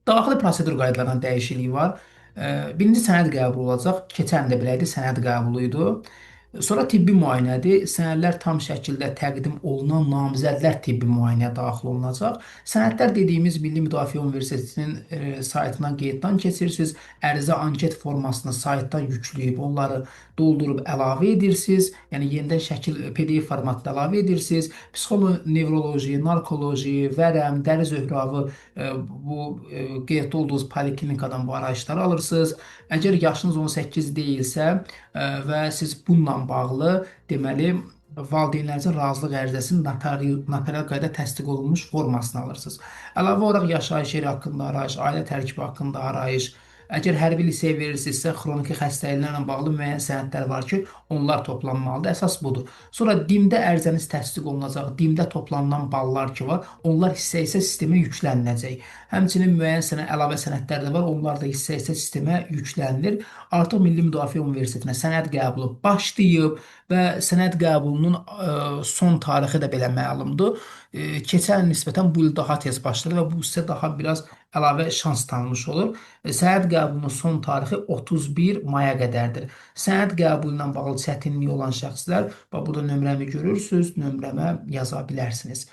Daxili prosedur qaydalarında dəyişiklik var. Birinci sənəd qəbulu olacaq. Keçən də belə idi, sənəd qəbulu idi. Sonra tibbi müayinədir. Sənədlər tam şəkildə təqdim olunan namizədlər tibbi müayinəyə daxil olunacaq. Sənədlər dediyimiz Milli Müdafiə Universitetinin saytından qeyddən keçirirsiniz. Ərizə anket formasını saytdan yükləyib onları doldurub əlavə edirsiniz. Yəni yenidən şəkil PDF formatında əlavə edirsiniz. Psixoloji, nevroloji, narkoloji, vərəm, dəri zöhrəvi qeyddə olduğunuz poliklinikadan bu arayışları alırsınız. Əgər yaşınız 18 deyilsə və siz bununla bağlı deməli valideynlərinizin razılıq ərizəsinin notarial qayda təsdiq olunmuş formasını alırsınız. Əlavə olaraq yaşayış yeri haqqında arayış, ailə tərkibi haqqında arayış, əgər hərbi liseyə verirsinizsə, xroniki xəstəliklərlə bağlı müəyyən sənədlər var ki, onlar toplanmalıdır. Əsas budur. Sonra DİM-də ərizəniz təsdiq olunacaq. DİM-də toplanılan ballar ki var, onlar hissə-hissə sistemə yükləniləcək. Həmçinin müəyyən əlavə sənədlər də var, onlar da hissə-hissə sistemə yüklənilir. Artıq Milli Müdafiə Universitetinə sənəd qəbulu başlayıb və sənəd qəbulunun son tarixi də belə məlumdur. Keçən il nisbətən bu il daha tez başladı və bu sizə daha biraz əlavə şans tanınmış olur. Sənəd qəbulunun son tarixi 31 maya qədərdir. Sənəd qəbulu ilə bağlı çətinliyi olan şəxslər, bax burada nömrəmi görürsünüz, nömrəmə yaza bilərsiniz.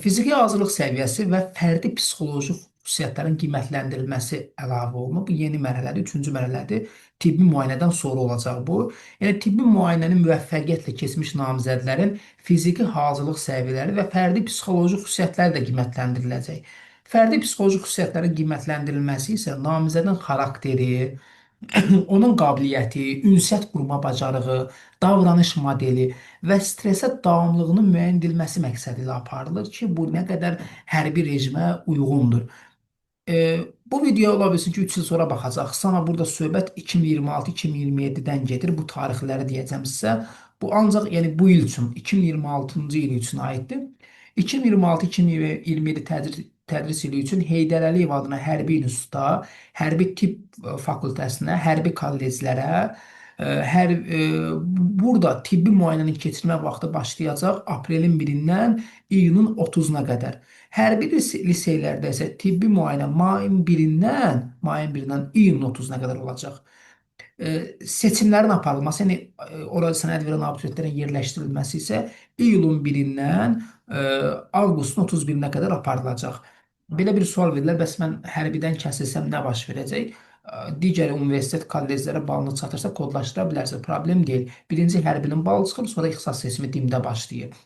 Fiziki hazırlıq səviyyəsi və fərdi psixoloji xüsusiyyətlərin qiymətləndirilməsi əlavə olunub. Bu yeni mərhələdir, üçüncü mərhələdir. Tibbi müayinədən sonra olacaq bu. Yəni tibbi müayinəni müvəffəqiyyətlə keçmiş namizədlərin fiziki hazırlıq səviyyələri və fərdi psixoloji xüsusiyyətləri də qiymətləndiriləcək. Fərdi psixoloji xüsusiyyətlərin qiymətləndirilməsi isə namizədin xarakteri, onun qabiliyyəti, ünsiyyət qurma bacarığı, davranış modeli və stresə davamlılığının müəyyən edilməsi məqsədi ilə aparılır ki, bu nə qədər hərbi rejimə uyğundur. Bu videoya ola bilsin ki, 3 il sonra baxacaqsınız, amma burada söhbət 2026-2027-dən gedir. Bu tarixləri deyəcəm sizə. Bu ancaq yəni bu il üçün, 2026-cı il üçün aiddir. 2026-2027 tədris ili üçün Heydər Əliyev adına hərbi institutda, hərbi tibb fakültəsinə, hərbi kolleclərə, burada tibbi müayinənin keçirmə vaxtı başlayacaq aprelin 1-dən iyunun 30-na qədər. Hərbi liseylərdə isə tibbi müayinə mayın 1-dən iyunun 30-na qədər olacaq. Seçimlərin aparılması, yəni orada sənəd verən abituriyentlərin yerləşdirilməsi isə iyulun 1-dən avqustun 31-nə qədər aparılacaq. Belə bir sual verirlər, bəs mən hərbidən kəsilsəm nə baş verəcək? Digər universitet kolleclərə balını çatırsa kodlaşdıra bilərsə, problem deyil. Birinci hərbinin balı çıxır, sonra ixtisas seçimi DİM-də başlayır.